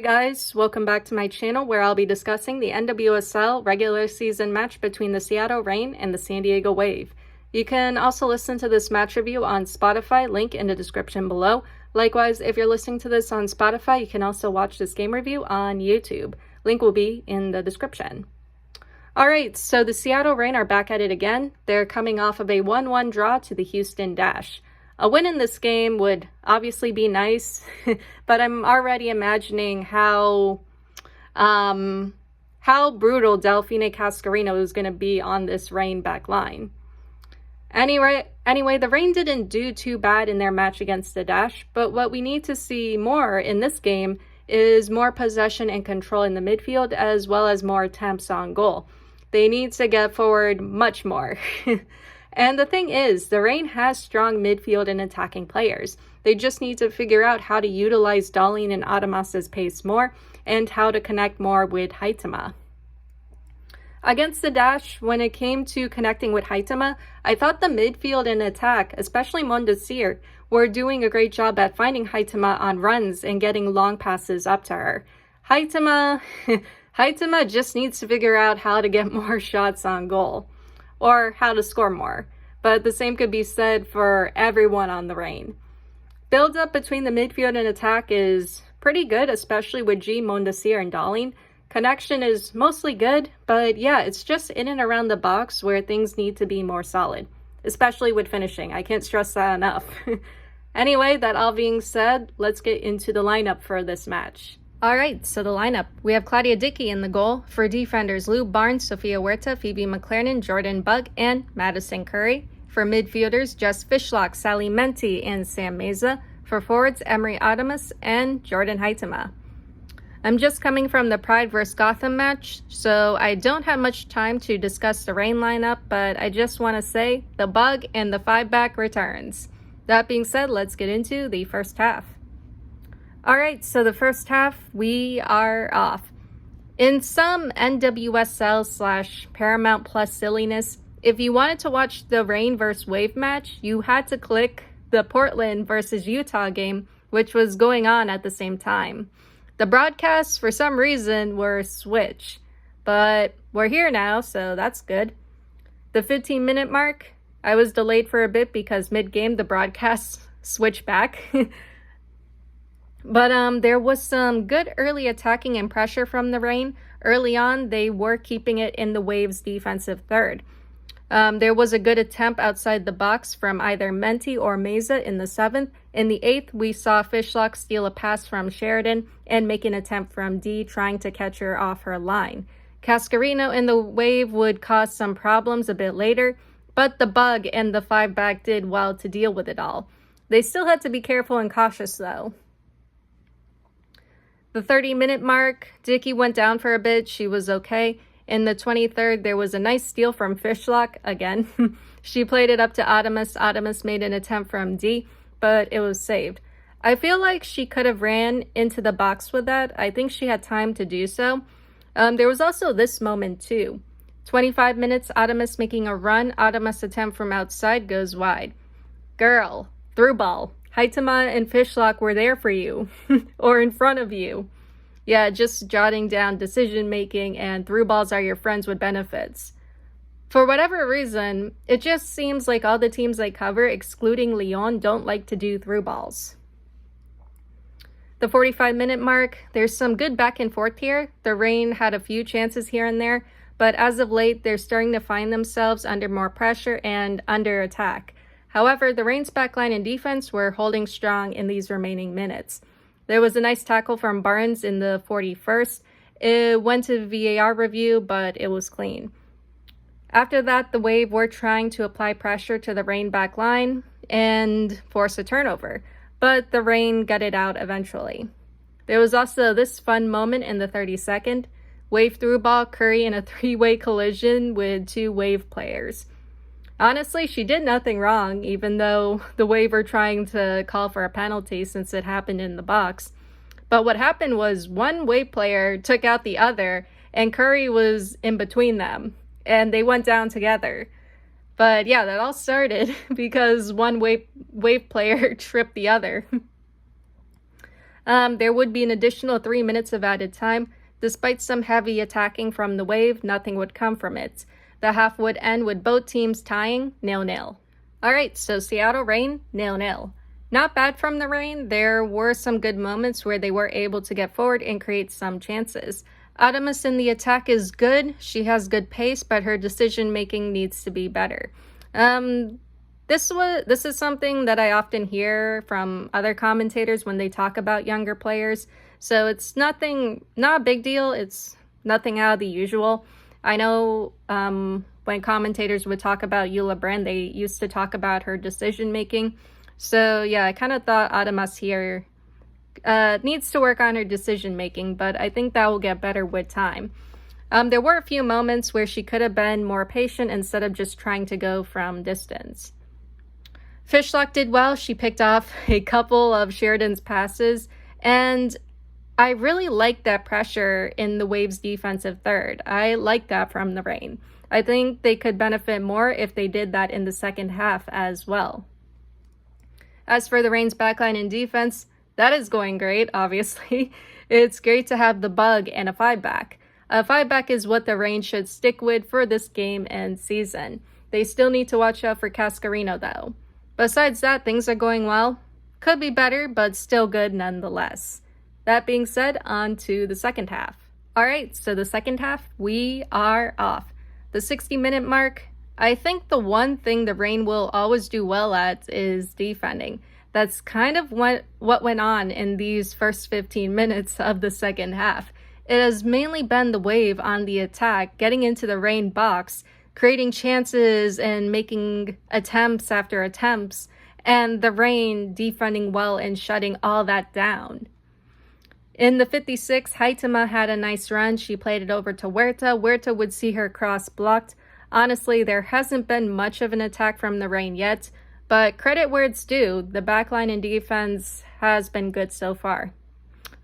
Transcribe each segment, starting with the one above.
Hey guys, welcome back to my channel where I'll be discussing the NWSL Regular Season Match between the Seattle Reign and the San Diego Wave. You can also listen to this match review on Spotify, link in the description below. Likewise, if you're listening to this on Spotify, you can also watch this game review on YouTube. Link will be in the description. Alright, so the Seattle Reign are back at it again. They're coming off of a 1-1 draw to the Houston Dash. A win in this game would obviously be nice, but I'm already imagining how brutal Delfine Cascarino is going to be on this Reign back line. Anyway, the Reign didn't do too bad in their match against the Dash, but what we need to see more in this game is more possession and control in the midfield, as well as more attempts on goal. They need to get forward much more. And the thing is, the Reign has strong midfield and attacking players. They just need to figure out how to utilize Darlene and Adamas's pace more, and how to connect more with Haitama. Against the Dash, when it came to connecting with Haitama, I thought the midfield and attack, especially Mondesir, were doing a great job at finding Haitama on runs and getting long passes up to her. Haitama just needs to figure out how to get more shots on goal, or how to score more, but the same could be said for everyone on the Reign. Build up between the midfield and attack is pretty good, especially with G, Mondesir, and Darlene. Connection is mostly good, but yeah, it's just in and around the box where things need to be more solid, especially with finishing. I can't stress that enough. Anyway, that all being said, let's get into the lineup for this match. Alright, so the lineup. We have Claudia Dickey in the goal. For defenders, Lou Barnes, Sophia Huerta, Phoebe McLaren, Jordan Bug, and Madison Curry. For midfielders, Jess Fishlock, Sally Menti, and Sam Meza. For forwards, Emery Adamas and Jordan Haitama. I'm just coming from the Pride vs. Gotham match, so I don't have much time to discuss the Reign lineup, but I just want to say the Bug and the 5-back returns. That being said, let's get into the first half. Alright, so the first half, we are off. In some NWSL/Paramount Plus silliness, if you wanted to watch the Reign vs. Wave match, you had to click the Portland vs. Utah game, which was going on at the same time. The broadcasts, for some reason, were switched, but we're here now, so that's good. The 15-minute mark, I was delayed for a bit because mid-game the broadcasts switched back. But there was some good early attacking and pressure from the Reign. Early on, they were keeping it in the Wave's defensive third. There was a good attempt outside the box from either Menti or Meza in the 7th. In the 8th, we saw Fishlock steal a pass from Sheridan and make an attempt from D, trying to catch her off her line. Cascarino in the Wave would cause some problems a bit later, but the Bug and the 5-back did well to deal with it all. They still had to be careful and cautious though. The 30-minute mark, Dickey went down for a bit. She was okay. In the 23rd, there was a nice steal from Fishlock again. She played it up to Adamas. Adamas made an attempt from D, but it was saved. I feel like she could have ran into the box with that. I think she had time to do so. There was also this moment too. 25 minutes, Adamas making a run. Adamas' attempt from outside goes wide. Girl, through ball. Haitama and Fishlock were there for you, or in front of you. Yeah, just jotting down decision-making and through balls are your friends with benefits. For whatever reason, it just seems like all the teams I cover, excluding Lyon, don't like to do through balls. The 45-minute mark, there's some good back and forth here. The Reign had a few chances here and there, but as of late, they're starting to find themselves under more pressure and under attack. However, the Reign's backline and defense were holding strong in these remaining minutes. There was a nice tackle from Barnes in the 41st. It went to VAR review, but it was clean. After that, the Wave were trying to apply pressure to the Reign backline and force a turnover, but the Reign got it out eventually. There was also this fun moment in the 32nd. Wave through ball, Curry in a 3-way collision with 2 Wave players. Honestly, she did nothing wrong, even though the Wave were trying to call for a penalty since it happened in the box. But what happened was one Wave player took out the other, and Curry was in between them, and they went down together. But yeah, that all started because one wave player tripped the other. There would be an additional 3 minutes of added time. Despite some heavy attacking from the Wave, nothing would come from it. The half would end with both teams tying 0-0. Alright, so Seattle Reign, 0-0. Not bad from the Reign. There were some good moments where they were able to get forward and create some chances. Artemis in the attack is good. She has good pace, but her decision making needs to be better. This is something that I often hear from other commentators when they talk about younger players. So it's not a big deal. It's nothing out of the usual. I know when commentators would talk about Eula Brand, they used to talk about her decision making. So yeah, I kind of thought Artemis here needs to work on her decision making, but I think that will get better with time. There were a few moments where she could have been more patient instead of just trying to go from distance. Fishlock did well. She picked off a couple of Sheridan's passes, and I really like that pressure in the Wave's defensive third. I like that from the Reign. I think they could benefit more if they did that in the second half as well. As for the Reign's backline and defense, that is going great, obviously. It's great to have the bug and a 5-back. A 5-back is what the Reign should stick with for this game and season. They still need to watch out for Cascarino though. Besides that, things are going well. Could be better, but still good nonetheless. That being said, on to the second half. Alright, so the second half, we are off. The 60-minute mark, I think the one thing the Reign will always do well at is defending. That's kind of what went on in these first 15 minutes of the second half. It has mainly been the Wave on the attack, getting into the Reign box, creating chances and making attempts after attempts, and the Reign defending well and shutting all that down. In the 56th, Haitama had a nice run. She played it over to Huerta. Huerta would see her cross blocked. Honestly, there hasn't been much of an attack from the Reign yet, but credit where it's due. The backline and defense has been good so far.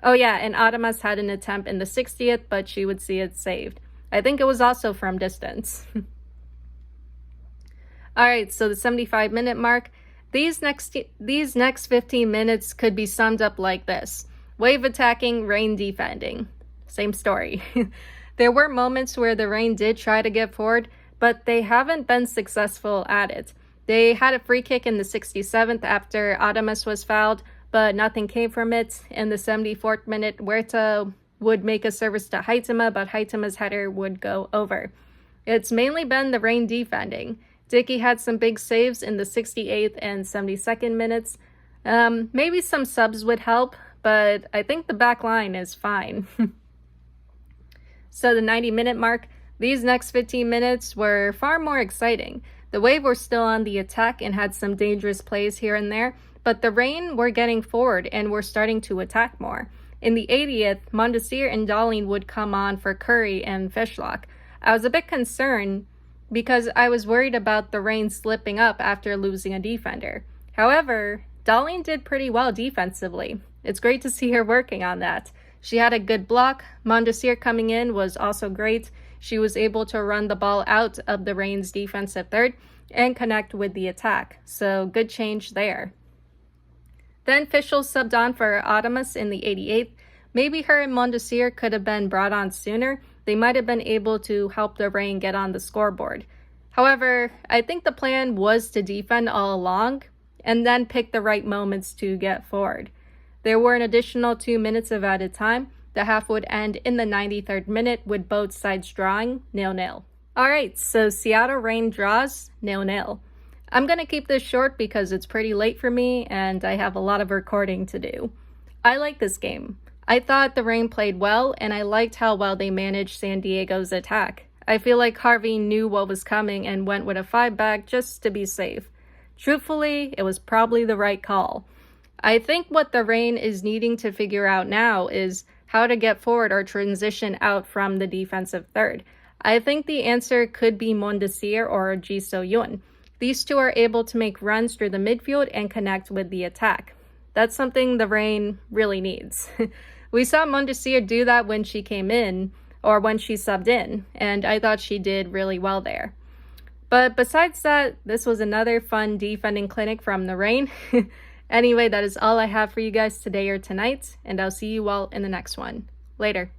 Oh yeah, and Artemis had an attempt in the 60th, but she would see it saved. I think it was also from distance. Alright, so the 75-minute mark. These next 15 minutes could be summed up like this. Wave attacking, Reign defending. Same story. There were moments where the Reign did try to get forward, but they haven't been successful at it. They had a free kick in the 67th after Artemis was fouled, but nothing came from it. In the 74th minute, Huerta would make a service to Haitama, but Haitama's header would go over. It's mainly been the Reign defending. Dickey had some big saves in the 68th and 72nd minutes. Maybe some subs would help, but I think the back line is fine. So the 90-minute mark, these next 15 minutes were far more exciting. The Wave were still on the attack and had some dangerous plays here and there, but the Reign were getting forward and were starting to attack more. In the 80th, Mondesir and Darling would come on for Curry and Fishlock. I was a bit concerned because I was worried about the Reign slipping up after losing a defender. However, Darling did pretty well defensively. It's great to see her working on that. She had a good block. Mondesir coming in was also great. She was able to run the ball out of the Reign's defensive third and connect with the attack. So good change there. Then Fischl subbed on for Artemis in the 88th. Maybe her and Mondesir could have been brought on sooner. They might have been able to help the Reign get on the scoreboard. However, I think the plan was to defend all along and then pick the right moments to get forward. There were an additional 2 minutes of added time. The half would end in the 93rd minute with both sides drawing 0-0. Alright, so Seattle Reign draws 0-0. I'm going to keep this short because it's pretty late for me and I have a lot of recording to do. I like this game. I thought the Reign played well and I liked how well they managed San Diego's attack. I feel like Harvey knew what was coming and went with a 5-back just to be safe. Truthfully, it was probably the right call. I think what the Reign is needing to figure out now is how to get forward or transition out from the defensive third. I think the answer could be Mondesir or Ji So-yun. These two are able to make runs through the midfield and connect with the attack. That's something the Reign really needs. We saw Mondesir do that when she came in, or when she subbed in, and I thought she did really well there. But besides that, this was another fun defending clinic from the Reign. Anyway, that is all I have for you guys today or tonight, and I'll see you all in the next one. Later.